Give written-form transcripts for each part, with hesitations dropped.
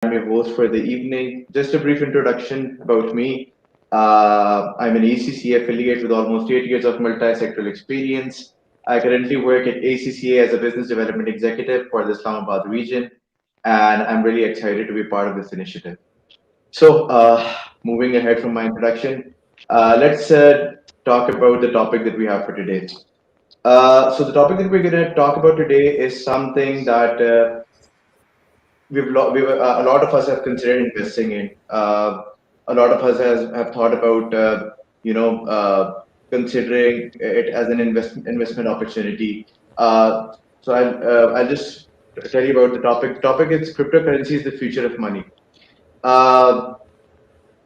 I'm your host for the evening. Just a brief introduction about me. I'm an ACCA affiliate with almost 8 years of multi-sectoral experience. I currently work at ACCA as a business development executive for the Islamabad region, and I'm really excited to be part of this initiative. Moving ahead from my introduction, let's talk about the topic that we have for today. The topic that we're going to talk about today is something that a lot of us have considered investing in. A lot of us have thought about you know considering it as an investment opportunity. I'll just tell you about the topic. The topic is cryptocurrency is the future of money. Uh,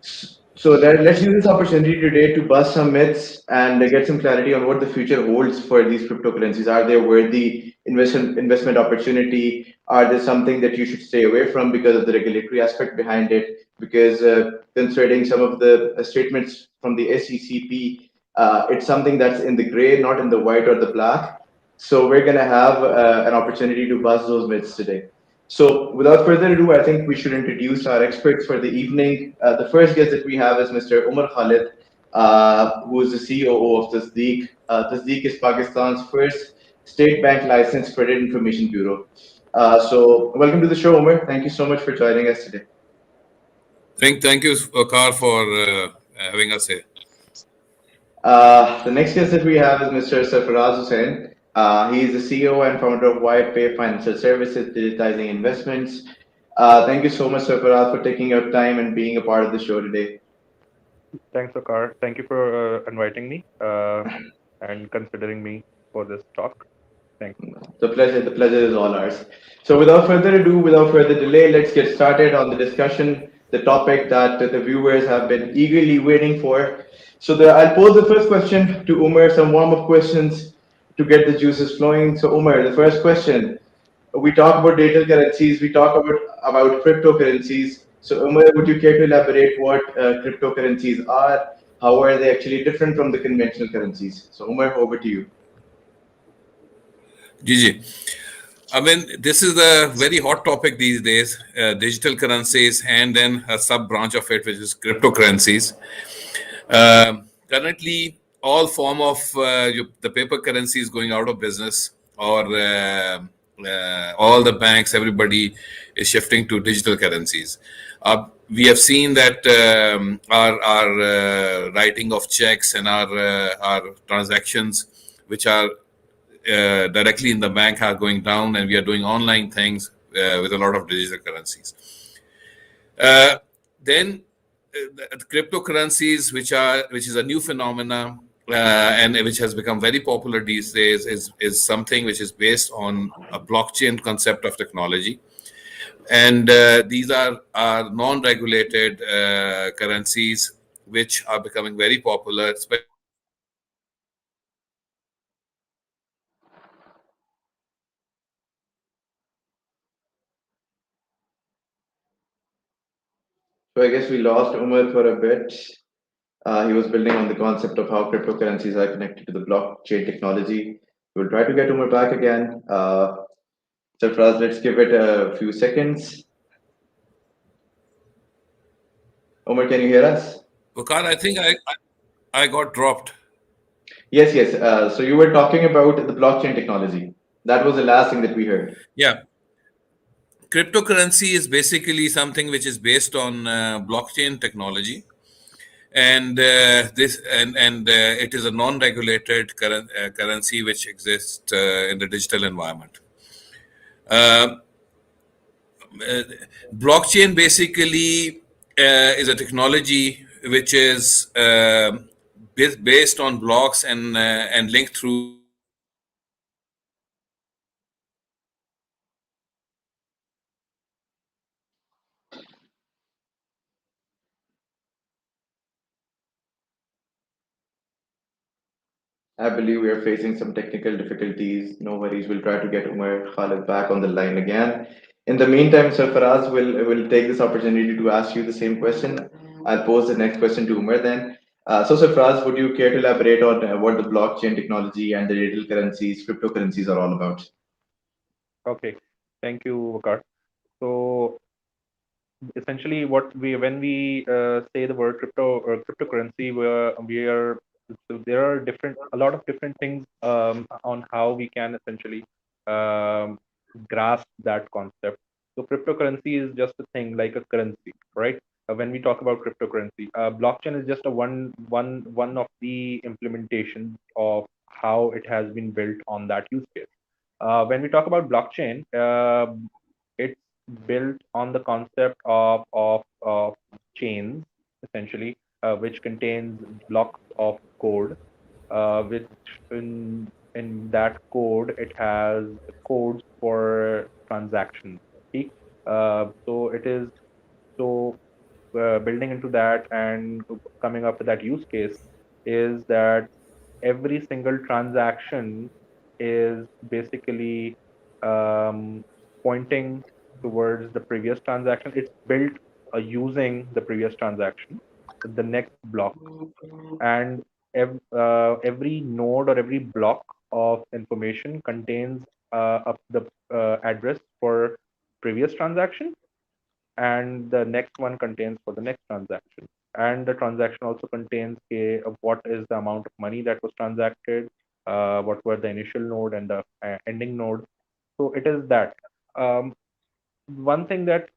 let's use this opportunity today to bust some myths and get some clarity on what the future holds for these cryptocurrencies. Are they worthy investment opportunity? Are they something that you should stay away from because of the regulatory aspect behind it? Because considering some of the statements from the SECP, it's something that's in the gray, not in the white or the black. So we're going to have an opportunity to bust those myths today. So, without further ado, I think we should introduce our experts for the evening. The first guest that we have is Mr. Omar Khalid, who is the COO of Tasdeeq. Tasdeeq is Pakistan's first state bank licensed credit information bureau. Welcome to the show, Omar. Thank you so much for joining us today. Thank you, Waqar, for having us here. The next guest that we have is Mr. Sarfraz Hussain. He is the CEO and founder of YPay Financial Services, Digitizing Investments. Thank you so much, Sarfraz, for taking your time and being a part of the show today. Thanks, Waqar. Thank you for inviting me and considering me for this talk. Thanks. The pleasure is all ours. So, without further ado, without further delay, let's get started on the discussion, the topic that the viewers have been eagerly waiting for. I'll pose the first question to Umar, some warm-up questions to get the juices flowing. So, Umar, the first question: we talk about digital currencies, we talk about cryptocurrencies. So, Umar, would you care to elaborate what cryptocurrencies are? How are they actually different from the conventional currencies? So, Umar, over to you. Gigi. I mean, this is a very hot topic these days, digital currencies, and then a sub branch of it, which is cryptocurrencies. Currently, all form of the paper currency is going out of business, or all the banks, everybody is shifting to digital currencies. We have seen that our writing of checks and our transactions, which are directly in the bank, are going down, and we are doing online things with a lot of digital currencies. Then the cryptocurrencies, which is a new phenomena and which has become very popular these days, is something which is based on a blockchain concept of technology. And these are non-regulated currencies which are becoming very popular, especially So I guess we lost Umar for a bit. He was building on the concept of how cryptocurrencies are connected to the blockchain technology. We'll try to get Umar back again. Sarfraz, let's give it a few seconds. Umar, can you hear us? Waqar, I think I got dropped. Yes. So you were talking about the blockchain technology. That was the last thing that we heard. Yeah. Cryptocurrency is basically something which is based on blockchain technology, and it is a non-regulated currency which exists in the digital environment. Uh, Blockchain basically is a technology which is based on blocks and linked through. I believe we are facing some technical difficulties. No worries. We'll try to get Umar Khalid back on the line again. In the meantime, Sarfaraz will take this opportunity to ask you the same question. I'll pose the next question to Umar then. Sarfaraz, would you care to elaborate on what the blockchain technology and the digital currencies, cryptocurrencies are all about? Okay. Thank you, Waqar. So essentially when we say the word crypto or cryptocurrency, so there are a lot of different things on how we can essentially um, grasp that concept. So cryptocurrency is just a thing like a currency, right? When we talk about cryptocurrency, blockchain is just one of the implementations of how it has been built on that use case. When we talk about blockchain, it's built on the concept of chains, essentially, which contains blocks of code, which in that code it has codes for transactions. See? So it is so building into that and coming up with that use case is that every single transaction is basically pointing towards the previous transaction. It's built using the previous transaction, the next block, and every node or every block of information contains the address for previous transaction, and the next one contains for the next transaction. And the transaction also contains what is the amount of money that was transacted, what were the initial node and the ending node. So it is that. One thing that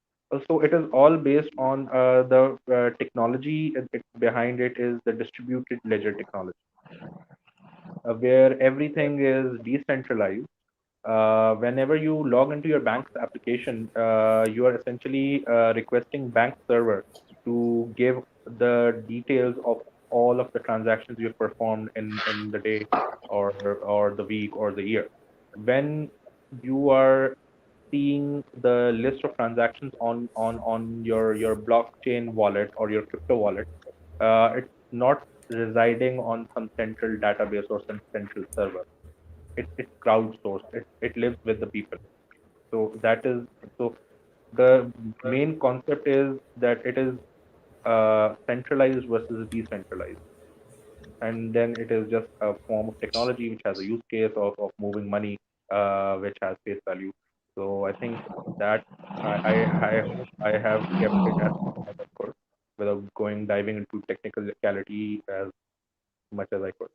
so it is all based on the technology behind it is the distributed ledger technology, where everything is decentralized. Whenever you log into your bank's application, you are essentially requesting bank server to give the details of all of the transactions you've performed in the day or the week or the year. When you are seeing the list of transactions on your blockchain wallet or your crypto wallet, it's not residing on some central database or some central server. It's crowdsourced. It lives with the people. So that is so the main concept is that it is centralized versus decentralized, and then it is just a form of technology which has a use case of moving money, which has face value. So I think that I hope I have kept it as simple as I could without diving into technicality as much as I could.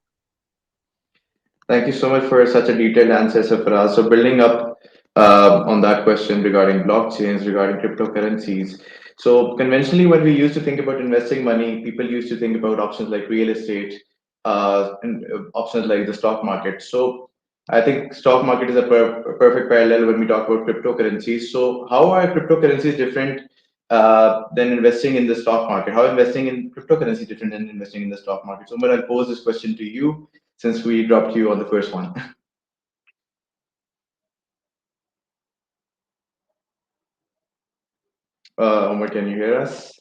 Thank you so much for such a detailed answer, Sarfraz. So, building up on that question regarding blockchains, regarding cryptocurrencies. So, conventionally, when we used to think about investing money, people used to think about options like real estate and options like the stock market. So, I think stock market is a perfect parallel when we talk about cryptocurrencies. So, how are cryptocurrencies different than investing in the stock market? How investing in cryptocurrency different than investing in the stock market? So, Omar, I'll pose this question to you since we dropped you on the first one. Omar, can you hear us?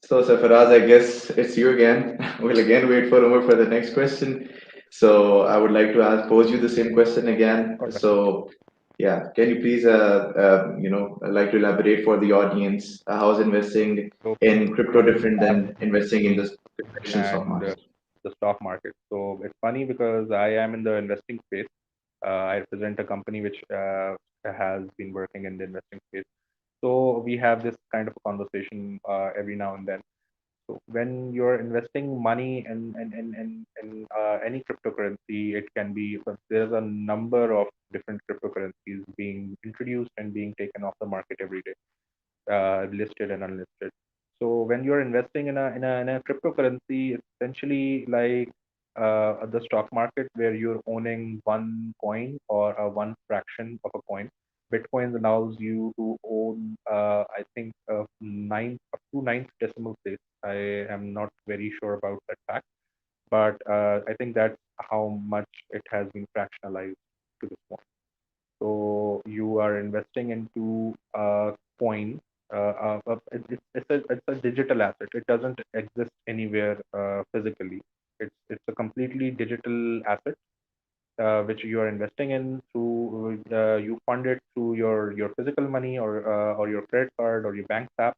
So, Safaraz, I guess it's you again. We'll again wait for Omar for the next question. So, I would like to pose you the same question again. Okay. So, yeah, can you please, like to elaborate for the audience how is investing So in crypto different than investing in between the traditional stock and market? the stock market. So it's funny because I am in the investing space. I represent a company which has been working in the investing space. So we have this kind of a conversation every now and then. So when you're investing money in any cryptocurrency, it can be there's a number of different cryptocurrencies being introduced and being taken off the market every day, listed and unlisted. So when you're investing in a cryptocurrency, it's essentially like the stock market where you're owning one coin or one fraction of a coin. Bitcoin allows you to own, I think, up to ninth decimal place. I am not very sure about that fact, but I think that's how much it has been fractionalized to this point. So you are investing into a coin. It's a digital asset. It doesn't exist anywhere physically. It's a completely digital asset which you are investing in through you fund it through your physical money or your credit card or your bank app,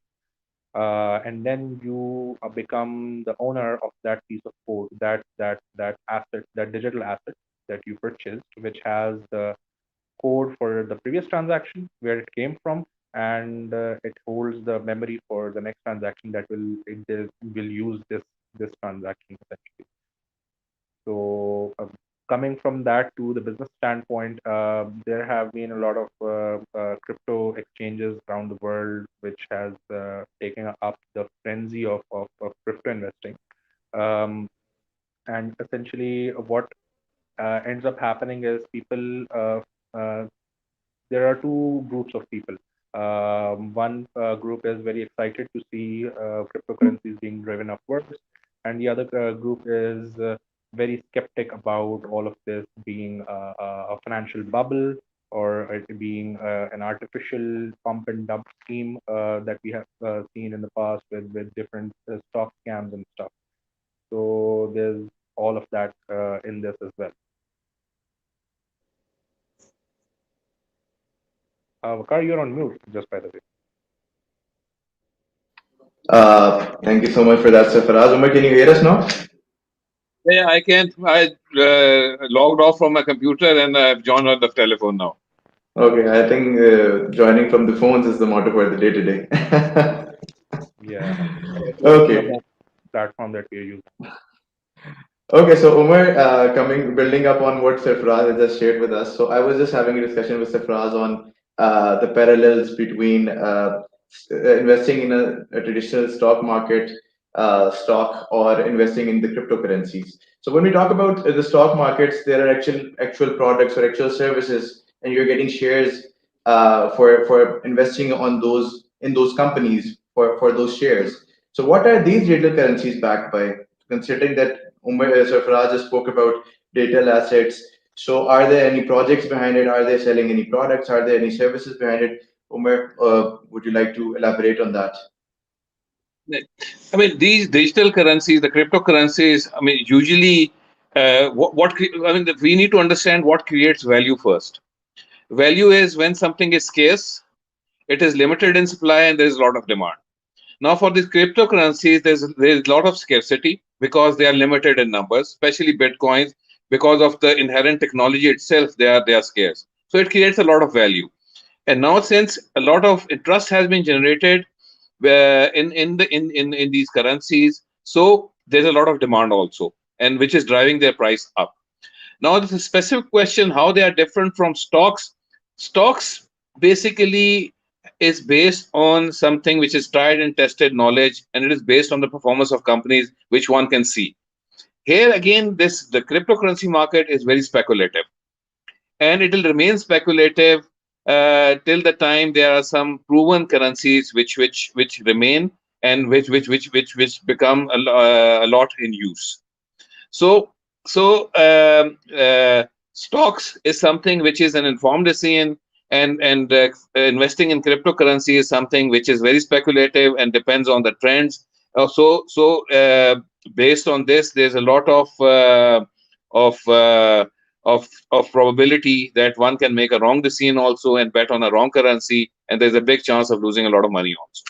and then you become the owner of that piece of code, that asset, that digital asset, that you purchased, which has the code for the previous transaction, where it came from, and it holds the memory for the next transaction that will use this transaction essentially. So coming from that to the business standpoint, there have been a lot of crypto exchanges around the world, which has taken up the frenzy of crypto investing. Um, and essentially, what ends up happening is people uh, there are two groups of people. One group is very excited to see cryptocurrencies being driven upwards, and the other group is very skeptic about all of this being a financial bubble, or it being an artificial pump and dump scheme that we have seen in the past with different stock scams and stuff. So there's all of that in this as well. Waqar, you're on mute, just by the way. Thank you so much for that, Sarfraz. Omar, can you hear us now? Yeah, I can't. I logged off from my computer and I've joined on the telephone now. Okay, I think joining from the phones is the motto for the day today. Yeah. Okay. Platform that we are using. Okay, so Umar, building up on what Sarfraz has just shared with us. So I was just having a discussion with Sarfraz on the parallels between investing in a traditional stock market stock or investing in the cryptocurrencies. So when we talk about the stock markets, there are actual products or actual services, and you're getting shares for investing on those in those companies for those shares. So what are these digital currencies backed by? Considering that Umar Sarfraz just spoke about digital assets. So, are there any projects behind it? Are they selling any products? Are there any services behind it? Umar, would you like to elaborate on that? I mean, these digital currencies, the cryptocurrencies, I mean, usually, I mean, we need to understand what creates value first. Value is when something is scarce, it is limited in supply, and there is a lot of demand. Now, for these cryptocurrencies, there's a lot of scarcity because they are limited in numbers, especially bitcoins, because of the inherent technology itself. They are scarce, so it creates a lot of value. And now, since a lot of interest has been generated in these currencies, so there's a lot of demand also, and which is driving their price up. Now, this is a specific question: how they are different from stocks? Stocks basically is based on something which is tried and tested knowledge, and it is based on the performance of companies which one can see. Here again, the cryptocurrency market is very speculative, and it will remain speculative till the time there are some proven currencies which remain, and which become a lot in use. So stocks is something which is an informed decision, and investing in cryptocurrency is something which is very speculative and depends on the trends. Based on this, there's a lot of uh, of probability that one can make a wrong decision also and bet on a wrong currency, and there's a big chance of losing a lot of money also.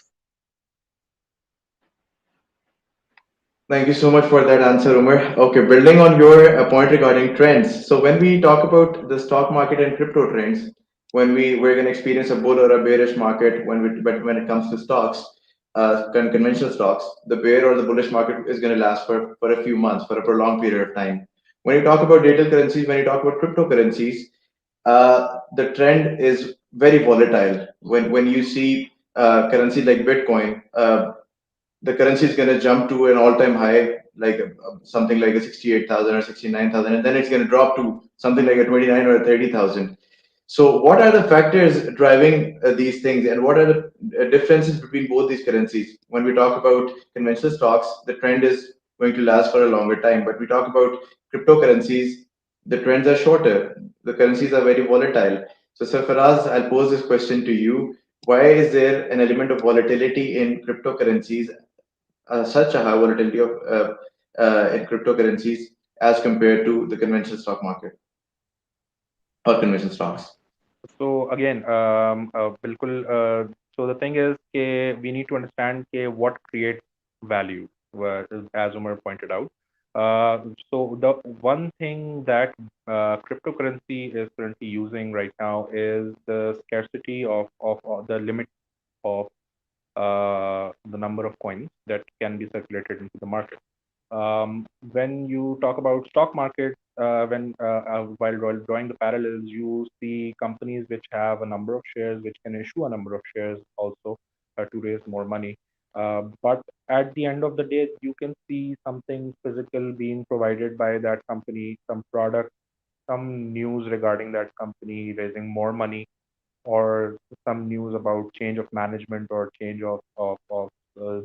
Thank you so much for that answer, Umar. Okay, building on your point regarding trends. So when we talk about the stock market and crypto trends, we're going to experience a bull or a bearish market but when it comes to stocks, conventional stocks, the bear or the bullish market is going to last for a few months, for a prolonged period of time. When you talk about digital currencies, when you talk about cryptocurrencies, the trend is very volatile. When you see currency like Bitcoin, the currency is going to jump to an all-time high, like something like a 68,000 or 69,000, and then it's going to drop to something like a 29 or a 30,000. So, what are the factors driving these things, and what are the differences between both these currencies? When we talk about conventional stocks, the trend is going to last for a longer time, but we talk about cryptocurrencies, the trends are shorter. The currencies are very volatile. So, Sarfaraz, I'll pose this question to you. Why is there an element of volatility in cryptocurrencies, such a high volatility of in cryptocurrencies as compared to the conventional stock market or conventional stocks? So again, so the thing is, we need to understand what creates value, as Umar pointed out. So the one thing that cryptocurrency is currently using right now is the scarcity of the limit of the number of coins that can be circulated into the market. When you talk about stock market, while drawing the parallels, you see companies which have a number of shares, which can issue a number of shares also to raise more money. But at the end of the day, you can see something physical being provided by that company, some product, some news regarding that company raising more money, or some news about change of management or change of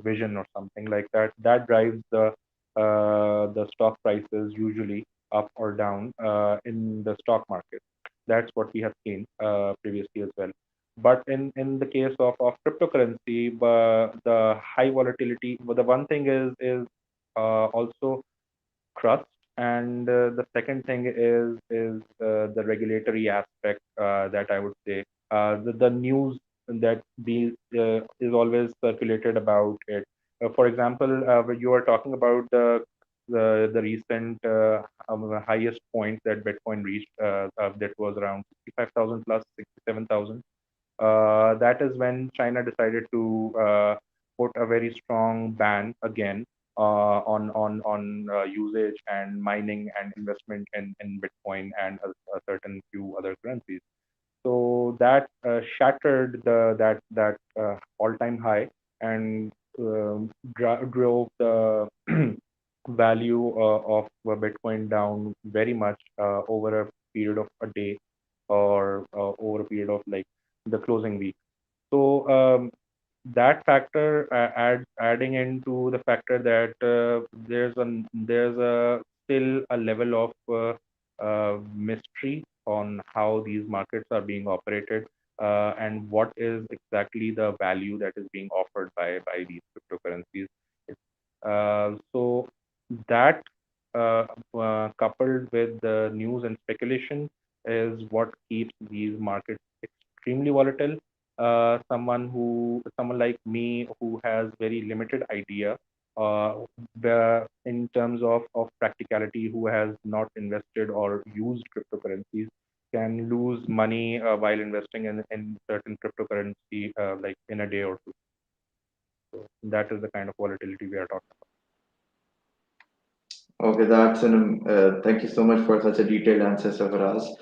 vision or something like that. That drives the stock prices usually up or down in the stock market. That's what we have seen previously as well. But in the case of cryptocurrency, the high volatility. But the one thing is also trust, and the second thing is the regulatory aspect that I would say. The news that is always circulated about it. For example, when you are talking about the recent highest point that Bitcoin reached, that was around 65,000 plus 67,000. That is when China decided to put a very strong ban again on usage and mining and investment in Bitcoin and a certain few other currencies. So that shattered that all-time high and drove the value of Bitcoin down very much over a period of a day, or over a period of like the closing week. So that factor adding into the factor that there's a still a level of mystery on how these markets are being operated, and what is exactly the value that is being offered by these cryptocurrencies. So that coupled with the news and speculation is what keeps these markets extremely volatile. Someone like me who has very limited idea in terms of practicality, who has not invested or used cryptocurrencies, can lose money while investing in certain cryptocurrency like in a day or two. So that is the kind of volatility we are talking Okay, thank you so much for such a detailed answer, Sarfraz.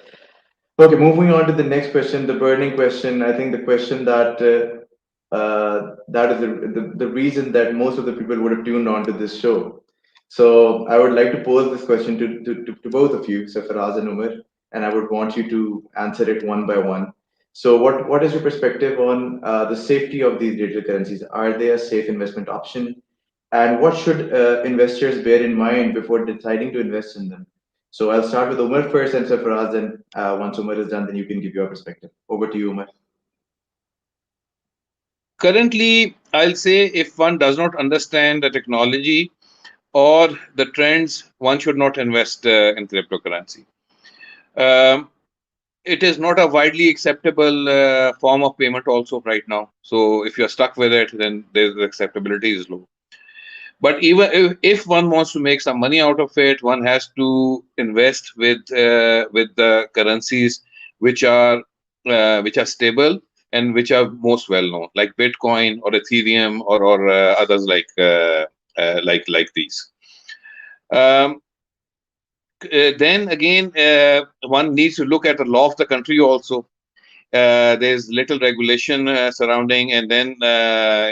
Okay, moving on to the next question, the burning question. I think the question that that is the reason that most of the people would have tuned on to this show. So I would like to pose this question to both of you, Sarfraz and Umar, and I would want you to answer it one by one. So what is your perspective on the safety of these digital currencies? Are they a safe investment option? And what should investors bear in mind before deciding to invest in them? So I'll start with Umar first and Sarfaraz, and once Umar is done, then you can give your perspective. Over to you, Umar. Currently, I'll say if one does not understand the technology or the trends, one should not invest in cryptocurrency. Um, it is not a widely acceptable form of payment also right now. So if you're stuck with it, then the acceptability is low. But even if one wants to make some money out of it, one has to invest with the currencies which are stable and which are most well known, like Bitcoin or Ethereum or others like these. Um, then again, one needs to look at the law of the country also. There's little regulation surrounding, and then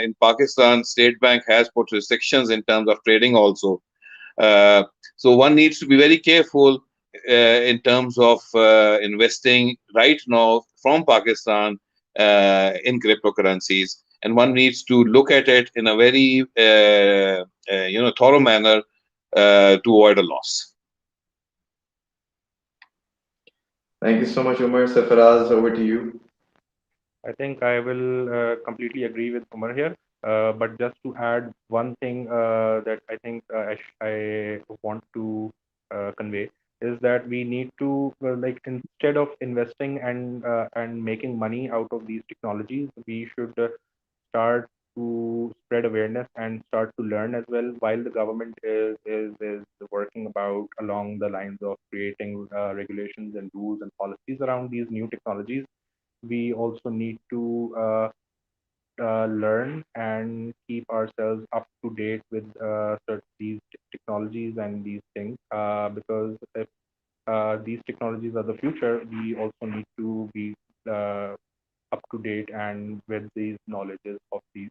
in Pakistan, State Bank has put restrictions in terms of trading also. So one needs to be very careful in terms of investing right now from Pakistan in cryptocurrencies, and one needs to look at it in a very thorough manner to avoid a loss. Thank you so much, Umar. Sarfaraz, over to you. about. I think I will completely agree with Umar here. But just to add one thing that I think I want to convey is that we need to like, instead of investing and making money out of these technologies, we should start to spread awareness and start to learn as well, while the government is working about along the lines of creating regulations and rules and policies around these new technologies. We also need to learn and keep ourselves up to date with these technologies and these things, because if these technologies are the future, we also need to be uh, up to date and with these knowledges of these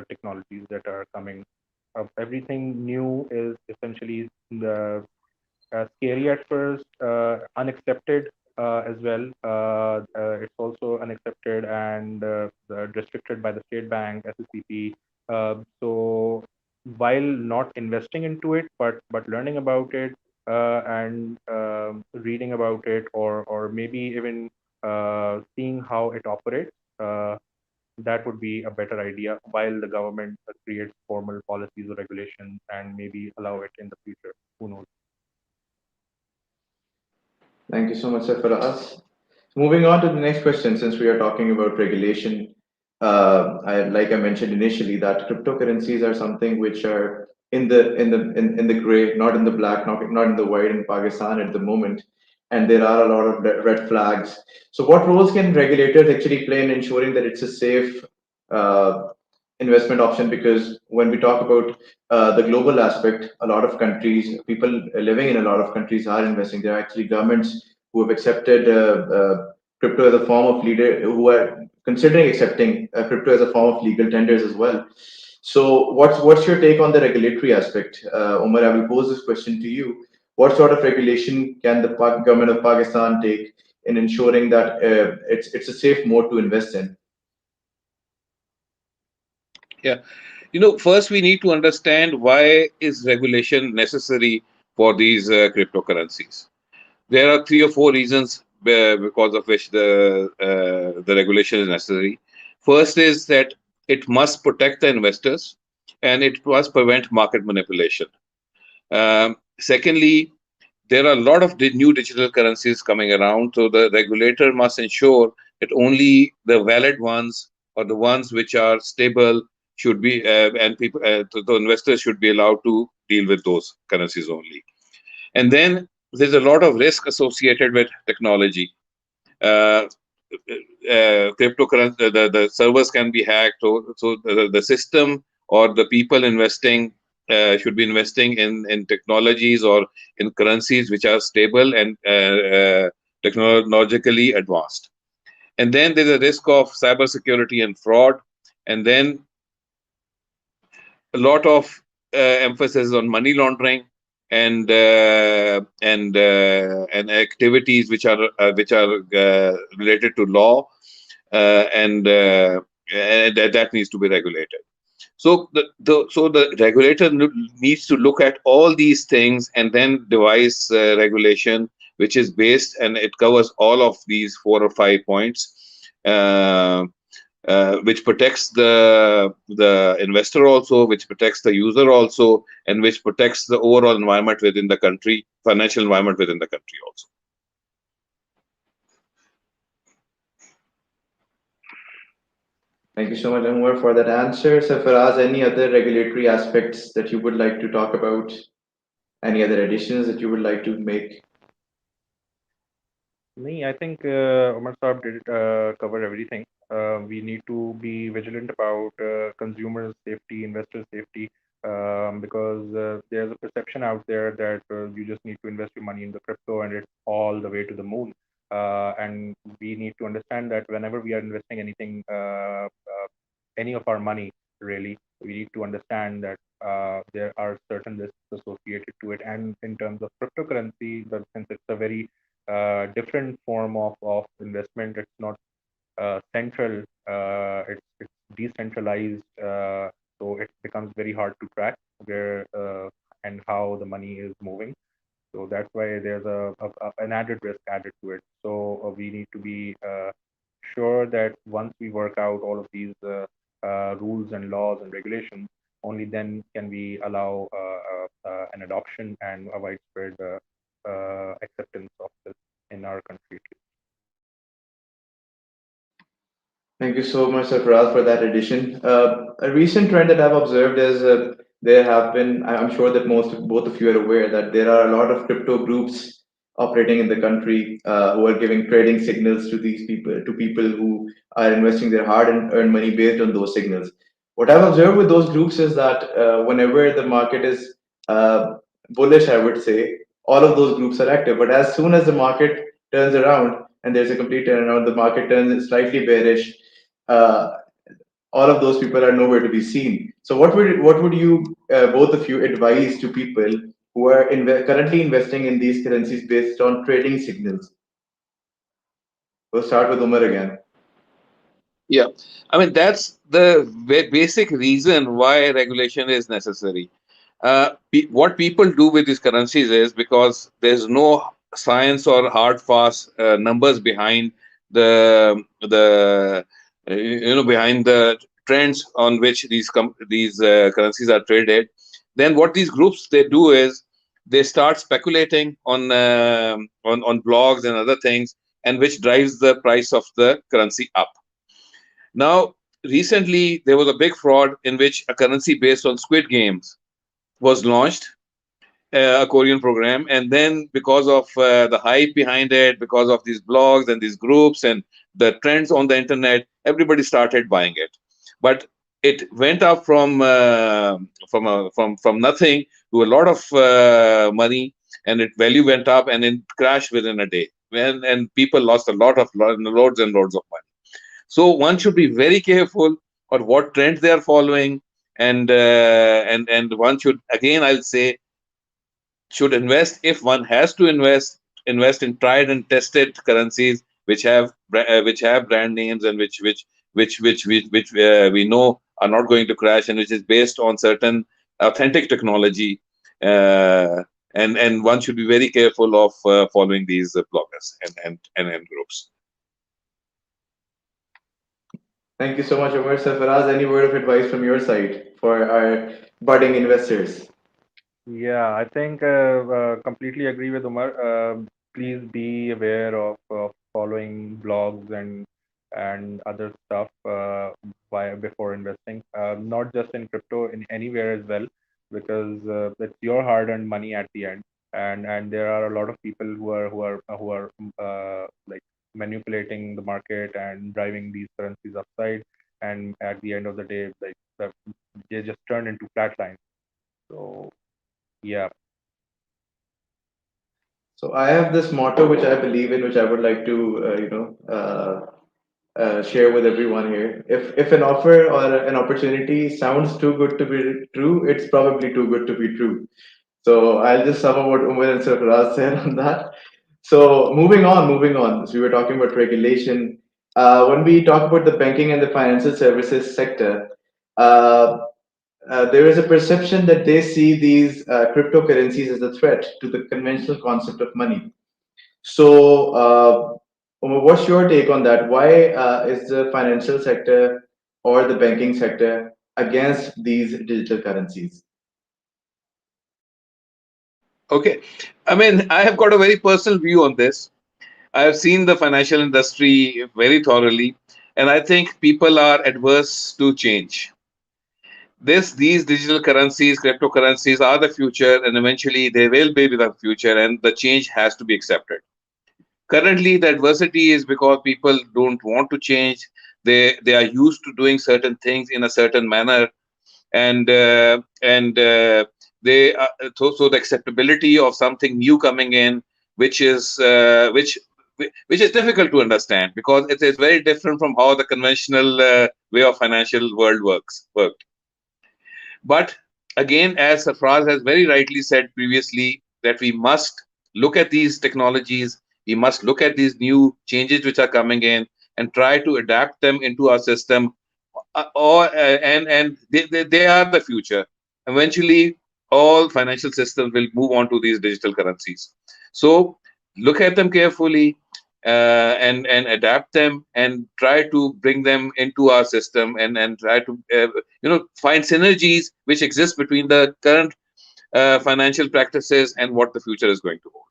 technologies that are coming. Everything new is essentially scary at first, unaccepted as well. It's also unaccepted and restricted by the State Bank, SCCP. So while not investing into it, but learning about it and reading about it, or maybe even seeing how it operates, that would be a better idea while the government creates formal policies or regulations and maybe allow it in the future. Who knows? Thank you so much, Sarfraz. Moving on to the next question, since we are talking about regulation, like I mentioned initially, that cryptocurrencies are something which are in the gray, not in the black, not in the white in Pakistan at the moment, and there are a lot of red flags. So, what roles can regulators actually play in ensuring that it's a safe uh, investment option? Because when we talk about the global aspect, a lot of countries, people living in a lot of countries are investing. There are actually governments who have accepted crypto as a form of leader, who are considering accepting crypto as a form of legal tenders as well. So, what's your take on the regulatory aspect, Omar? I will pose this question to you. What sort of regulation can the government of Pakistan take in ensuring that it's a safe mode to invest in? Yeah. First we need to understand why is regulation necessary for these cryptocurrencies. There are three or four reasons because of which the regulation is necessary. First is that it must protect the investors and it must prevent market manipulation. Secondly, there are a lot of new digital currencies coming around, so the regulator must ensure that only the valid ones or the ones which are stable should be, and people, the investors should be allowed to deal with those currencies only. And then there's a lot of risk associated with technology. Uh, Cryptocurrency, the servers can be hacked, so the system or the people investing should be investing in technologies or in currencies which are stable and technologically advanced. And then there's a risk of cybersecurity and fraud, and then a lot of emphasis on money laundering and activities which are related to law, and that needs to be regulated. So the regulator needs to look at all these things and then devise regulation which is based, and it covers all of these 4 or 5 points. Which protects the investor also, which protects the user also, and which protects the overall environment within the country, financial environment within the country also. Thank you so much, Omar, for that answer. So, Faraz, any other regulatory aspects that you would like to talk about? Any other additions that you would like to make? Me, I think Omar Saab did cover everything. We need to be vigilant about consumers' safety, investors' safety, because there's a perception out there that you just need to invest your money in the crypto and it's all the way to the moon. And we need to understand that whenever we are investing anything, any of our money, really, we need to understand that there are certain risks associated to it. And in terms of cryptocurrency, but since it's a very different form of investment. It's not central. It's decentralized. So it becomes very hard to track where and how the money is moving. So that's why there's an added risk added to it. So we need to be sure that once we work out all of these rules and laws and regulations, only then can we allow an adoption and a widespread acceptance of this in our country. Thank you so much, Sarfraz, for that addition. A recent trend that I've observed is there have been, I'm sure that both of you are aware that there are a lot of crypto groups operating in the country who are giving trading signals to these people, to people who are investing their hard and earned money based on those signals. What I've observed with those groups is that whenever the market is bullish, I would say, all of those groups are active. But as soon as the market turns around and there's a complete turnaround, the market turns slightly bearish, uh, all of those people are nowhere to be seen. So what would you both of you advise to people who are currently investing in these currencies based on trading signals? We'll start with Umar again. Yeah, I mean that's the basic reason why regulation is necessary. What people do with these currencies is because there's no science or hard fast numbers behind the behind the trends on which these currencies are traded. Then what these groups they do is they start speculating on blogs and other things, and which drives the price of the currency up. Now, recently there was a big fraud in which a currency based on Squid Games was launched, a Korean program, and then because of the hype behind it, because of these blogs and these groups and the trends on the internet, everybody started buying it. But it went up from nothing to a lot of money, and its value went up, and it crashed within a day. And people lost a lot of loads and loads of money. So one should be very careful on what trends they are following, and one should, again, I'll say, should invest, if one has to invest in tried and tested currencies which have brand names, and which we know are not going to crash, and which is based on certain authentic technology. And one should be very careful of following these bloggers and groups. Thank you so much, Umar. Sarfaraz, any word of advice from your side for our budding investors? Yeah, I think completely agree with Umar. Please be aware of following blogs and other stuff before investing. Not just in crypto, in anywhere as well, because it's your hard-earned money at the end, and there are a lot of people who are like manipulating the market and driving these currencies upside, and at the end of the day, like they just turn into flat lines. So yeah. So I have this motto which I believe in, which I would like to, share with everyone here. If an offer or an opportunity sounds too good to be true, it's probably too good to be true. So I'll just sum up what Umar and Sarfaraz said on that. So moving on. So we were talking about regulation. When we talk about the banking and the financial services sector, uh, there is a perception that they see these cryptocurrencies as a threat to the conventional concept of money. So, Umar, what's your take on that? Why is the financial sector or the banking sector against these digital currencies? Okay, I mean, I have got a very personal view on this. I have seen the financial industry very thoroughly, and I think people are adverse to change. These digital currencies, cryptocurrencies are the future, and eventually they will be the future, and the change has to be accepted. Currently, the adversity is because people don't want to change. They are used to doing certain things in a certain manner, and they so the acceptability of something new coming in, which is which is difficult to understand, because it is very different from how the conventional way of financial world worked. But again, as Sarfraz has very rightly said previously, that we must look at these technologies, we must look at these new changes which are coming in, and try to adapt them into our system. And they are the future. Eventually, all financial systems will move on to these digital currencies. So look at them carefully, and adapt them, and try to bring them into our system, and try to find synergies which exist between the current financial practices and what the future is going to hold.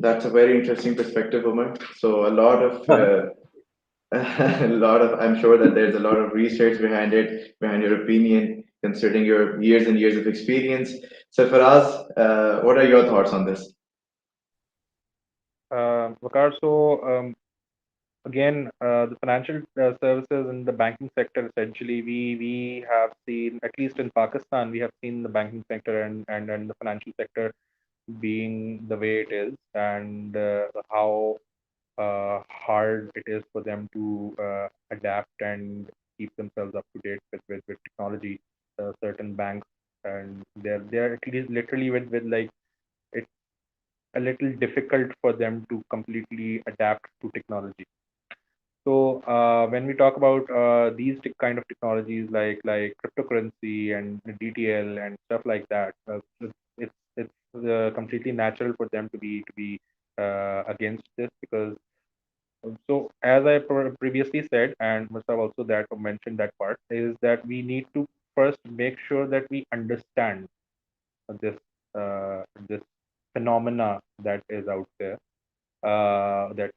That's a very interesting perspective, Umar. So a lot of I'm sure that there's a lot of research behind it, behind your opinion, considering your years and years of experience. So Faraz, what are your thoughts on this? Waqar, so again, the financial services and the banking sector, essentially, we have seen, at least in Pakistan, we have seen the banking sector and the financial sector being the way it is, and how hard it is for them to adapt and keep themselves up to date with technology. Certain banks, and they're at least literally with like, it's a little difficult for them to completely adapt to technology. So when we talk about these kind of technologies like cryptocurrency and DTL and stuff like that, it's completely natural for them to be against this, because so as I previously said, and must have also that mentioned that part, is that we need to first make sure that we understand this this phenomena that is out there, that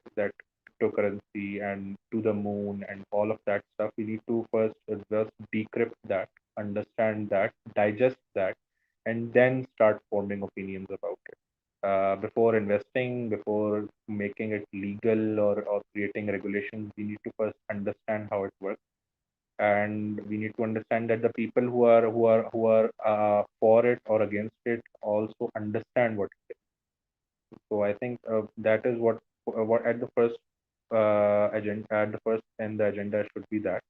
cryptocurrency and to the moon and all of that stuff. We need to first just decrypt that, understand that, digest that, and then start forming opinions about it. Before investing, before making it legal or creating regulations, we need to first understand how it works, and we need to understand that the people who are for it or against it also understand what it is. So I think that is what at the first agenda, at the first in the agenda should be that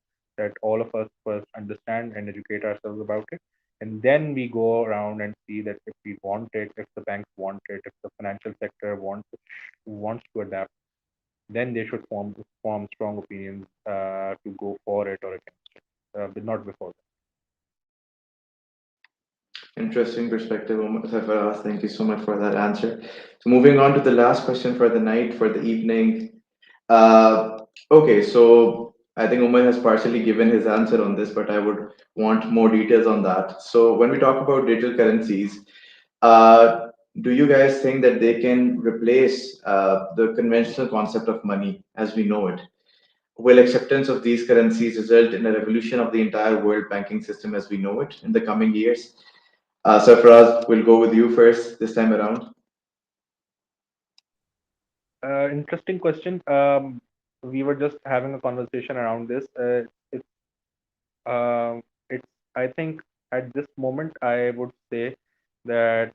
all of us first understand and educate ourselves about it, and then we go around and see that if we want it, if the banks want it, if the financial sector wants to adapt, then they should form strong opinions to go for it or against it, but not before Interesting perspective, Faraz. Thank you so much for that answer. So moving on to the last question for the night, for the evening. Okay, so I think Umar has partially given his answer on this, but I would want more details on that. So when we talk about digital currencies, uh, do you guys think that they can replace the conventional concept of money as we know it? Will acceptance of these currencies result in a revolution of the entire world banking system as we know it in the coming years? Sarfraz, we'll go with you first this time around. that. Interesting question. We were just having a conversation around this. Um, it's, I think at this moment, I would say that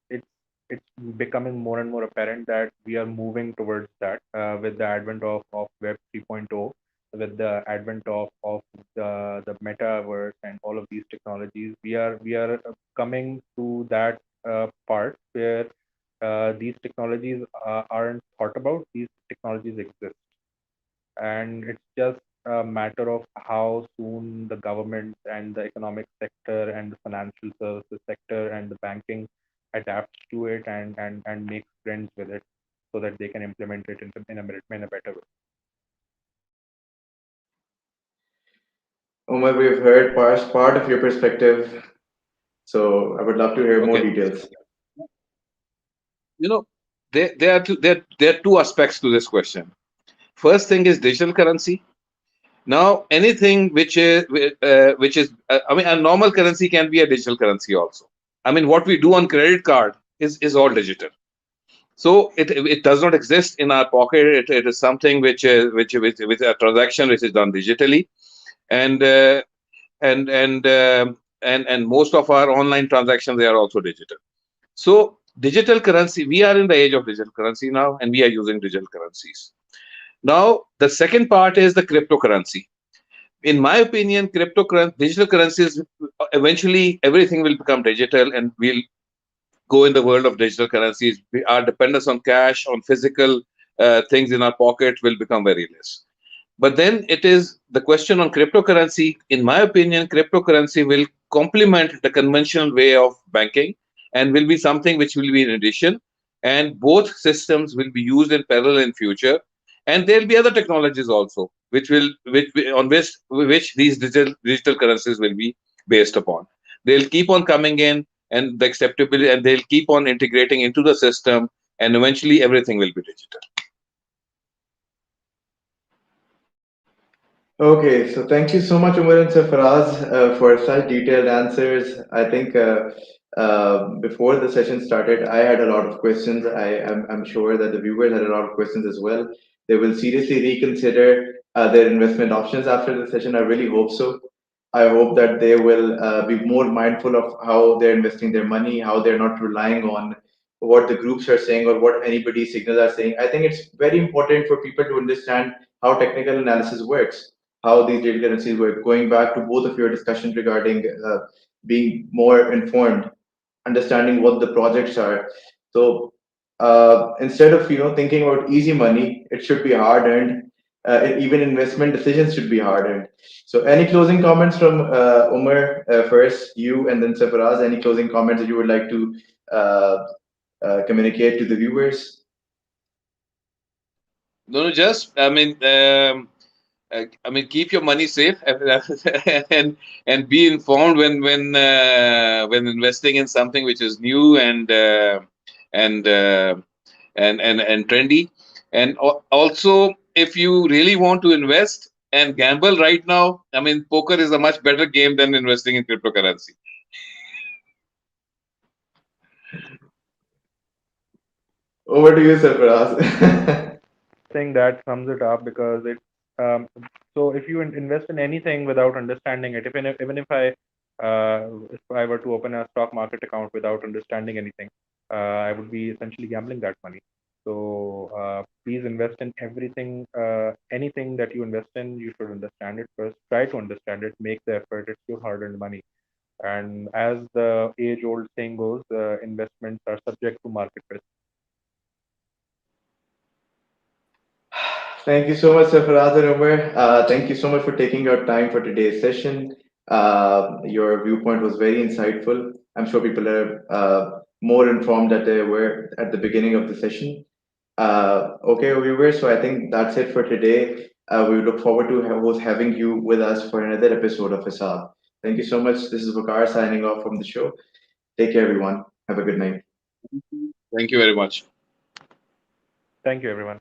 it's it's becoming more and more apparent that we are moving towards that with the advent of Web 3.0, with the advent of the metaverse and all of these technologies. We are coming to that part where these technologies aren't thought about. These technologies exist, and it's just a matter of how soon the government and the economic sector and the financial services sector and the banking adapts to it and makes friends with it, so that they can implement it in a better way. Umar, we've heard part of your perspective, so I would love to hear more Okay. details. You know, there are two aspects to this question. First thing is digital currency. Now, anything I mean, a normal currency can be a digital currency also. I mean, what we do on credit card is all digital. So it does not exist in our pocket. It is something which a transaction which is done digitally, and and and and most of our online transactions, they are also digital. So digital currency, we are in the age of digital currency now, and we are using digital currencies. Now, the second part is the cryptocurrency. In my opinion, digital currencies, eventually everything will become digital, and we'll go in the world of digital currencies. Our dependence on cash, on physical things in our pocket will become very less. But then it is the question on cryptocurrency. In my opinion, cryptocurrency will complement the conventional way of banking and will be something which will be in addition. And both systems will be used in parallel in future. And there'll be other technologies also, which these digital currencies will be based upon. They'll keep on coming in, and the acceptability, and they'll keep on integrating into the system, and eventually everything will be digital. Okay, so thank you so much, Umar and Sarfraz, for such detailed answers. I think before the session started, I had a lot of questions. I'm sure that the viewers had a lot of questions as well. They will seriously reconsider their investment options after the session. I really hope so. I hope that they will be more mindful of how they're investing their money, how they're not relying on what the groups are saying or what anybody's signals are saying. I think it's very important for people to understand how technical analysis works, how these data currencies work. Going back to both of your discussions regarding being more informed, understanding what the projects are. So instead of thinking about easy money, it should be hard earned. Even investment decisions should be hard earned. So any closing comments from Umar first, you, and then Sarfraz? Any closing comments that you would like to uh, communicate to the viewers? No, no, just I mean, keep your money safe and be informed when investing in something which is new and and trendy. And also, if you really want to invest and gamble right now, I mean, poker is a much better game than investing in cryptocurrency. Over to you, Sarfraz. Think that sums it up because it so if you invest in anything without understanding it, even if I were to open a stock market account without understanding anything, I would be essentially gambling that money. So please invest in everything, anything that you invest in, you should understand it first. Try to understand it, make the effort. It's your hard-earned money. And as the age-old saying goes, investments are subject to market risk. Thank you so much, Sarfaraz and Umar. Thank you so much for taking your time for today's session. Your viewpoint was very insightful. I'm sure people are more informed than they were at the beginning of the session. Okay, viewers, so I think that's it for today. We look forward to having you with us for another episode of Hisaab. Thank you so much. This is Waqar signing off from the show. Take care, everyone. Have a good night. Thank you very much. Thank you, everyone.